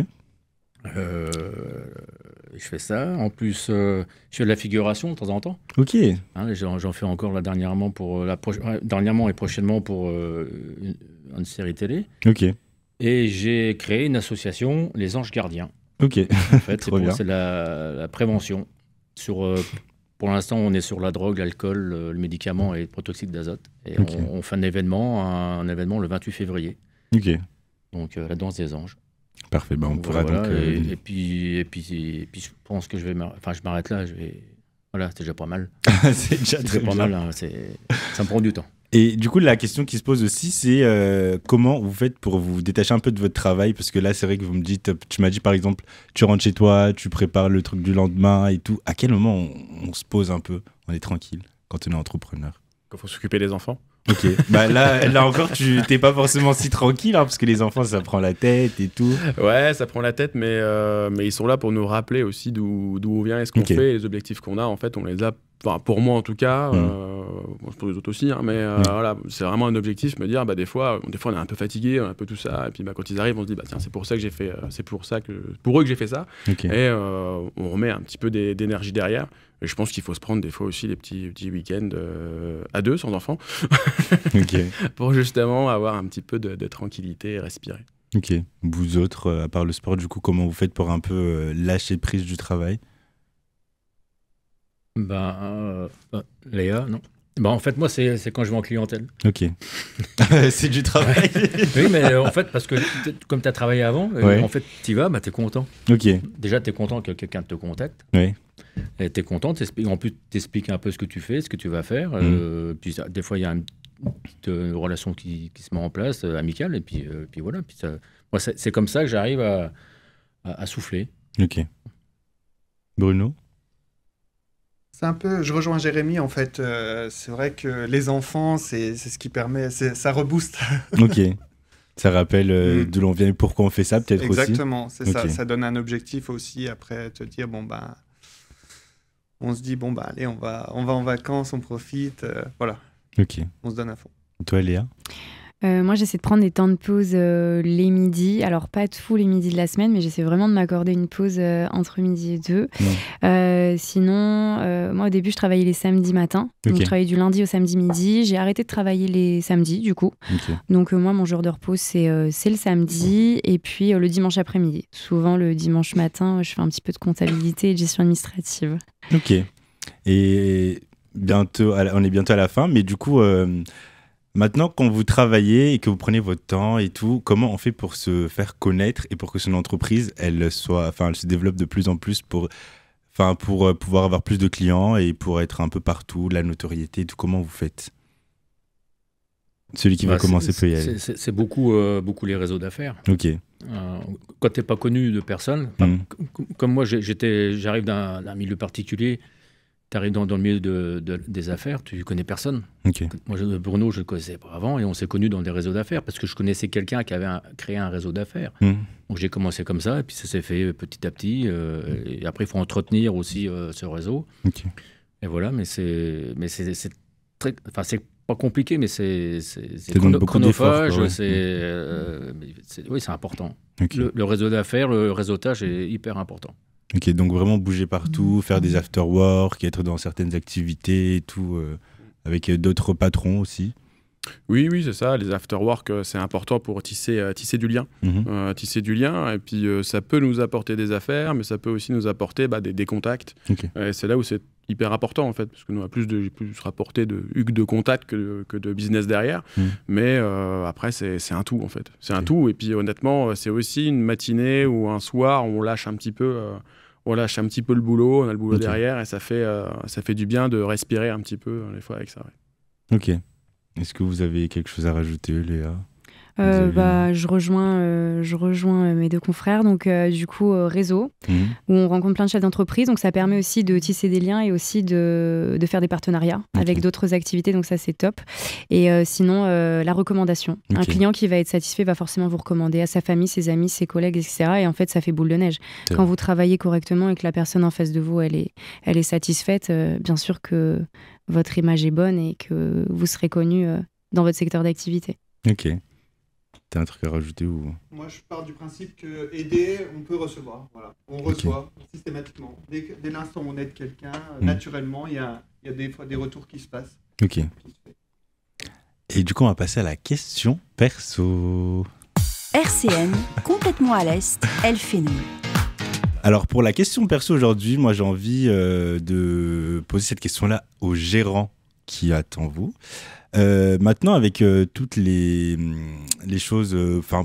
E: Je fais ça. En plus, je fais de la figuration de temps en temps.
D: Ok.
E: Hein, j'en fais encore là dernièrement dernièrement et prochainement pour une série télé.
D: Ok.
E: Et j'ai créé une association, les Anges Gardiens.
D: Ok.
E: En fait,
D: Trop bien.
E: c'est la prévention. Pour l'instant, on est sur la drogue, l'alcool, le médicament et le protoxyde d'azote. Et
D: Ok.
E: on fait un événement le 28 février.
D: Ok.
E: Donc la danse des anges.
D: Parfait. On pourra
E: Voilà,
D: donc.
E: et puis je pense que je m'arrête là. Voilà, c'est déjà pas mal.
D: C'est déjà
E: C'est
D: très
E: pas
D: bien.
E: mal. Hein, ça me prend du temps.
D: Et du coup, la question qui se pose aussi, c'est comment vous faites pour vous détacher un peu de votre travail? Parce que là, c'est vrai que tu m'as dit par exemple, tu rentres chez toi, tu prépares le truc du lendemain et tout. À quel moment on se pose un peu, on est tranquille quand on est entrepreneur?
H: Quand il faut s'occuper des enfants.
D: Ok, là encore, tu t'es pas forcément si tranquille, hein, parce que les enfants, ça prend la tête et tout.
H: Ouais, ça prend la tête, mais ils sont là pour nous rappeler aussi d'où on vient et ce qu'on
D: Ok.
H: fait, et les objectifs qu'on a. En fait, on les a, enfin, pour moi en tout cas, pour les autres aussi, hein, mais voilà, c'est vraiment un objectif, me dire, des fois, on est un peu fatigué, on a un peu tout ça, et puis quand ils arrivent, on se dit, tiens, c'est pour ça que j'ai fait, pour eux que j'ai fait ça,
D: Ok.
H: et on remet un petit peu d'énergie derrière. Et je pense qu'il faut se prendre des fois aussi les petits week-ends à 2, sans enfants,
D: Ok.
H: pour justement avoir un petit peu de tranquillité et respirer.
D: Ok. Vous autres, à part le sport, du coup, comment vous faites pour un peu lâcher prise du travail?
E: Léa, non. En fait, moi, c'est quand je vais en clientèle.
D: Ok. C'est du travail.
E: Oui, mais en fait, parce que comme tu as travaillé avant,
D: Ouais.
E: en fait, tu y vas, tu es content.
D: Ok.
E: Déjà, tu es content que quelqu'un te contacte.
D: Ouais.
E: Tu es content, en plus, tu expliques un peu ce que tu fais, ce que tu vas faire. Puis des fois, il y a une petite relation qui se met en place, amicale, et puis voilà. Puis moi, c'est comme ça que j'arrive à souffler.
D: Ok. Bruno?
F: C'est un peu, je rejoins Jérémy en fait. C'est vrai que les enfants, c'est ce qui permet, ça rebooste.
D: Ok. Ça rappelle d'où l'on vient et pourquoi on fait ça, peut-être aussi.
F: Exactement, c'est ça.
D: Ok.
F: Ça donne un objectif aussi. Après, te dire on se dit allez, on va en vacances, on profite, voilà,
D: Ok.
F: on se donne à fond.
D: Toi, Léa?
G: Moi, j'essaie de prendre des temps de pause les midis. Alors, pas tous les midis de la semaine, mais j'essaie vraiment de m'accorder une pause entre midi et 2. Sinon, moi, au début, je travaillais les samedis matins. Donc, je travaillais du lundi au samedi midi. J'ai arrêté de travailler les samedis, du coup. Donc, moi, mon jour de repos, c'est le samedi. Et puis, le dimanche après-midi. Souvent, le dimanche matin, je fais un petit peu de comptabilité et de gestion administrative.
D: Ok. Et bientôt, on est bientôt à la fin, mais du coup... Maintenant, quand vous travaillez et que vous prenez votre temps et tout, comment on fait pour se faire connaître et pour que son entreprise, elle se développe de plus en plus pour pouvoir avoir plus de clients et pour être un peu partout, la notoriété et tout, comment vous faites? Celui qui va commencer peut y aller.
E: C'est beaucoup les réseaux d'affaires.
D: Ok.
E: Quand tu n'es pas connu de personne, comme moi, j'arrive d'un milieu particulier. Tu arrives dans le milieu des affaires, tu connais personne.
D: Okay.
E: Moi, Bruno, je ne le connaissais pas avant et on s'est connus dans des réseaux d'affaires parce que je connaissais quelqu'un qui avait créé un réseau d'affaires. Donc, j'ai commencé comme ça et puis ça s'est fait petit à petit. Et après, il faut entretenir aussi ce réseau.
D: Okay.
E: Et voilà, mais c'est très... Enfin, c'est pas compliqué, mais c'est
D: chronophage.
E: Oui, c'est important. Okay. Le réseau d'affaires, le réseautage est hyper important.
D: Ok, donc vraiment bouger partout, faire des after-work, être dans certaines activités et tout, avec d'autres patrons aussi.
H: Oui, c'est ça. Les after-work, c'est important pour tisser du lien. Tisser du lien, et puis ça peut nous apporter des affaires, mais ça peut aussi nous apporter des contacts. Okay. C'est là où c'est hyper important, en fait, parce que nous, on a plus rapporté de contacts que de business derrière. Mais après, c'est un tout, en fait. C'est un tout. Et puis, honnêtement, c'est aussi une matinée ou un soir, on lâche un petit peu... on lâche un petit peu le boulot, on a le boulot derrière et ça fait du bien de respirer un petit peu des fois avec ça. Ouais.
D: Ok. Est-ce que vous avez quelque chose à rajouter, Léa?
G: Je rejoins mes deux confrères. Donc, du coup, réseau, où on rencontre plein de chefs d'entreprise. Donc, ça permet aussi de tisser des liens et aussi de faire des partenariats avec d'autres activités. Donc, ça, c'est top. Et sinon, la recommandation. Un client qui va être satisfait va forcément vous recommander à sa famille, ses amis, ses collègues, etc. Et en fait, ça fait boule de neige. Quand vous travaillez correctement et que la personne en face de vous, elle est satisfaite, bien sûr que votre image est bonne et que vous serez connu dans votre secteur d'activité.
D: Ok. T'as un truc à rajouter ou...
F: Moi, je pars du principe que aider, on peut recevoir. Voilà. On reçoit systématiquement. Dès l'instant où on aide quelqu'un, naturellement, il y a des fois des retours qui se passent.
D: Ok. Et du coup, on va passer à la question perso.
B: RCN, complètement à l'Est, elle fait nous.
D: Alors, pour la question perso aujourd'hui, moi, j'ai envie de poser cette question-là au gérant qui attend vous. Maintenant, avec toutes les choses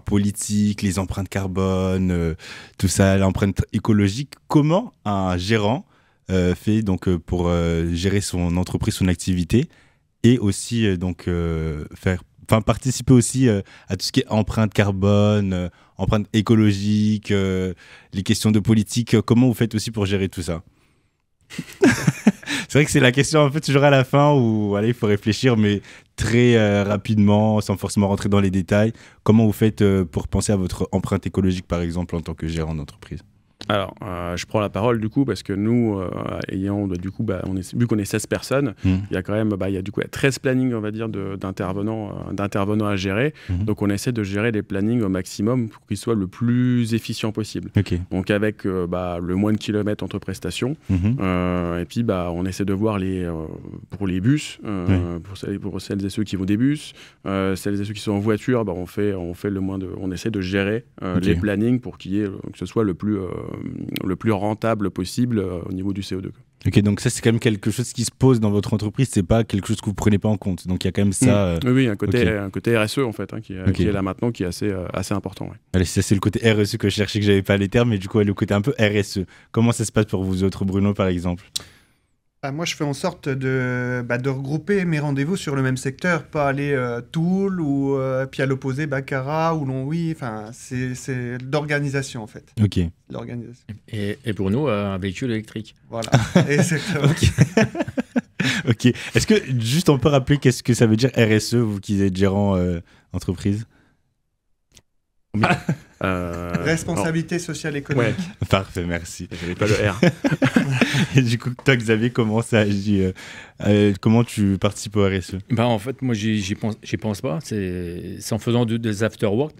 D: politiques, les empreintes carbone, tout ça, l'empreinte écologique, comment un gérant fait donc, pour gérer son entreprise, son activité et aussi participer aussi à tout ce qui est empreinte carbone, empreinte écologique, les questions de politique. Comment vous faites aussi pour gérer tout ça? C'est vrai que c'est la question un peu toujours à la fin où il faut réfléchir, mais très rapidement, sans forcément rentrer dans les détails. Comment vous faites pour penser à votre empreinte écologique, par exemple, en tant que gérant d'entreprise?
H: Alors, je prends la parole du coup parce que nous, vu qu'on est 16 personnes, il y a quand même il y a 13 plannings, on va dire, d'intervenants à gérer. Donc, on essaie de gérer les plannings au maximum pour qu'ils soient le plus efficients possible.
D: Okay.
H: Donc, avec le moins de kilomètres entre prestations. Et puis, on essaie de voir pour les bus, pour celles et ceux qui vont des bus, celles et ceux qui sont en voiture, on essaie de gérer les plannings pour que ce soit le plus rentable possible au niveau du CO2.
D: Ok, donc ça c'est quand même quelque chose qui se pose dans votre entreprise, c'est pas quelque chose que vous prenez pas en compte. Donc il y a quand même ça.
H: Oui, un côté RSE en fait, qui est là maintenant, qui est assez important. Ouais.
D: Allez, ça c'est le côté RSE que je cherchais, que j'avais pas les termes, mais du coup le côté un peu RSE. Comment ça se passe pour vous autres, Bruno par exemple?
F: Moi, je fais en sorte de regrouper mes rendez-vous sur le même secteur, pas aller Toul ou puis à l'opposé Baccarat ou Longwy. Enfin, c'est d'organisation en fait.
D: Ok.
F: L'organisation.
E: Et Bruno a un véhicule électrique.
F: Voilà. Exactement.
D: Ok. Est-ce que juste on peut rappeler qu'est-ce que ça veut dire RSE, vous qui êtes gérant entreprise?
F: Responsabilité sociale économique.
H: Ouais.
D: Parfait, merci.
H: J'avais pas le R.
D: Et du coup, toi, Xavier, comment ça agit comment tu participes au RSE?
E: En fait, moi, j'y pense pas. C'est en faisant des after-work.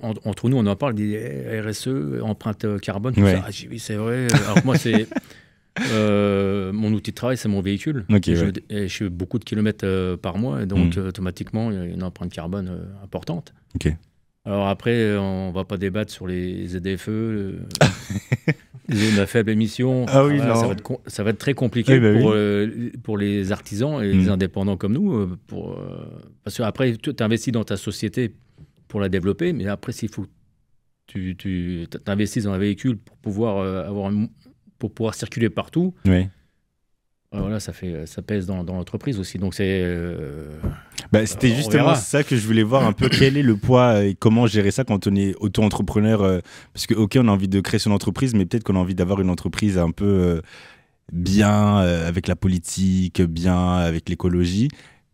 E: Entre nous, on en parle des RSE, empreinte carbone, tout ça. Oui, c'est vrai. Alors moi, c'est mon outil de travail, c'est mon véhicule. Je fais beaucoup de kilomètres par mois, et donc automatiquement, il y a une empreinte carbone importante. Alors après, on va pas débattre sur les ZFE, les zones à faible émission. Ça va être très compliqué pour les artisans et les indépendants comme nous. Parce qu'après, tu investis dans ta société pour la développer, mais après, s'il faut que tu investisses dans un véhicule pour pouvoir circuler partout, voilà, ça pèse dans l'entreprise aussi. Donc
D: c'était justement ça que je voulais voir un peu, quel est le poids et comment gérer ça quand on est auto-entrepreneur, parce que on a envie de créer son entreprise, mais peut-être qu'on a envie d'avoir une entreprise un peu bien avec la politique, bien avec l'écologie.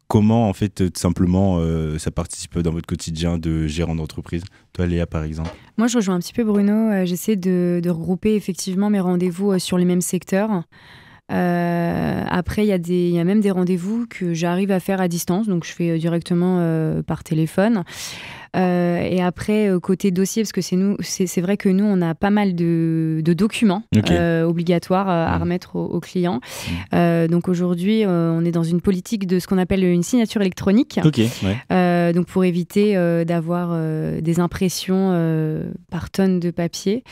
D: Comment, en fait, tout simplement, ça participe dans votre quotidien de gérant d'entreprise? Toi, Léa, par exemple.
G: Moi, je rejoins un petit peu Bruno. J'essaie de regrouper effectivement mes rendez-vous sur les mêmes secteurs. Après, il y a même des rendez-vous que j'arrive à faire à distance, donc je fais directement par téléphone. Et après, côté dossier, parce que c'est vrai que nous, on a pas mal de documents obligatoires à remettre aux clients. Donc aujourd'hui, on est dans une politique de ce qu'on appelle une signature électronique. Donc pour éviter d'avoir des impressions par tonne de papier.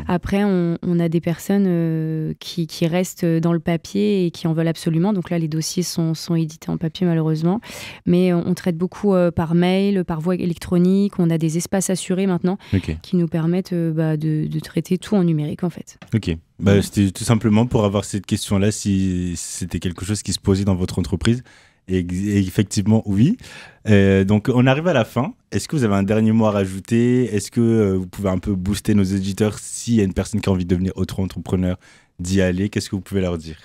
G: Après, on a des personnes qui restent dans le papier et qui en veulent absolument. Donc là, les dossiers sont édités en papier, malheureusement. Mais on traite beaucoup par mail, par voie électronique. On a des espaces assurés maintenant qui nous permettent de traiter tout en numérique, en fait.
D: C'était tout simplement pour avoir cette question-là, si c'était quelque chose qui se posait dans votre entreprise. Et effectivement, oui. Donc, on arrive à la fin. Est-ce que vous avez un dernier mot à rajouter? Est-ce que vous pouvez un peu booster nos éditeurs s'il y a une personne qui a envie de devenir auto-entrepreneur, d'y aller? Qu'est-ce que vous pouvez leur dire?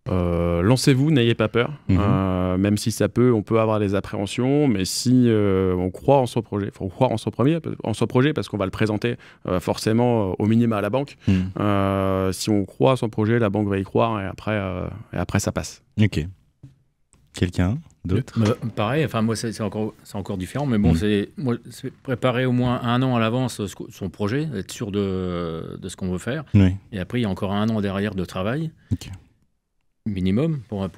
H: Lancez-vous, n'ayez pas peur. Même si on peut avoir des appréhensions, mais si on croit en son projet, il faut croire en son projet parce qu'on va le présenter forcément au minimum à la banque. Si on croit en son projet, la banque va y croire et après ça passe.
D: Quelqu'un d'autre?
E: Pareil, enfin moi c'est encore différent, mais bon, c'est préparer au moins 1 an à l'avance son projet, être sûr de ce qu'on veut faire. Et après, il y a encore 1 an derrière de travail. Minimum pour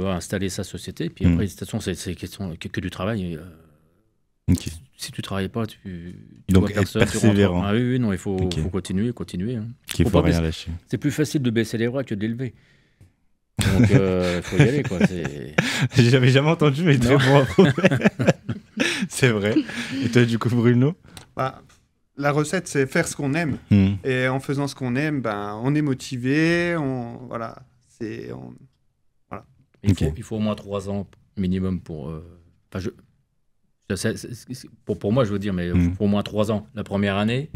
E: installer sa société. Puis après, de toute façon, c'est question que du travail. Si tu ne travailles pas, tu
D: donc
E: vois personne.
D: Persévérant.
E: Non, il faut continuer.
D: Il faut rien lâcher.
E: C'est plus facile de baisser les bras que de les lever. Donc, il faut y aller, quoi.
D: J'avais jamais entendu, mais très bon. C'est vrai. Et toi, du coup, Bruno?
F: La recette, c'est faire ce qu'on aime. Et en faisant ce qu'on aime, on est motivé.
E: Il faut au moins 3 ans minimum pour... pour moi, je veux dire, mais pour au moins 3 ans. La première année,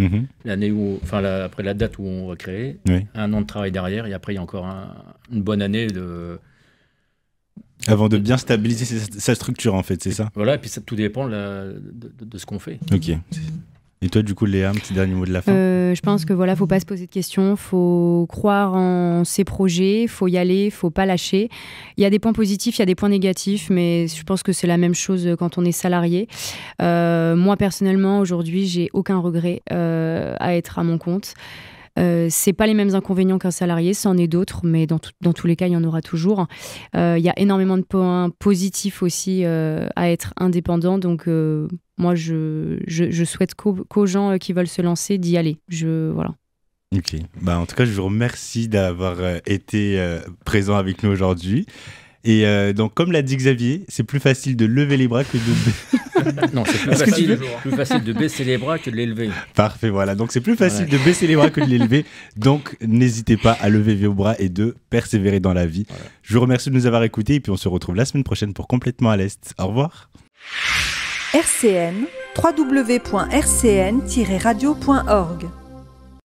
E: l'année où, après la date où on va créer, 1 an de travail derrière, et après, il y a encore une bonne année
D: avant de bien stabiliser sa structure, en fait, c'est ça?
E: Voilà, et puis tout dépend de ce qu'on fait.
D: Et toi, du coup, Léa, un petit dernier mot de la fin?
G: Je pense que faut pas se poser de questions, faut croire en ses projets, faut y aller, faut pas lâcher. Il y a des points positifs, il y a des points négatifs, mais je pense que c'est la même chose quand on est salarié. Moi, personnellement, aujourd'hui, j'ai aucun regret à être à mon compte. C'est pas les mêmes inconvénients qu'un salarié, c'en est d'autres, mais dans tous les cas, il y en aura toujours. Il y a énormément de points positifs aussi à être indépendant, donc moi, je souhaite qu'aux gens qui veulent se lancer, d'y aller. Voilà.
D: En tout cas, je vous remercie d'avoir été présent avec nous aujourd'hui. Et donc, comme l'a dit Xavier, c'est plus facile de lever les bras que de...
E: Non, c'est plus facile de baisser les bras que de les lever.
D: Parfait, voilà. Donc, c'est plus facile de baisser les bras que de les lever. Donc, n'hésitez pas à lever vos bras et de persévérer dans la vie. Voilà. Je vous remercie de nous avoir écoutés et puis on se retrouve la semaine prochaine pour Complètement à l'Est. Au revoir.
B: RCN, www.rcn-radio.org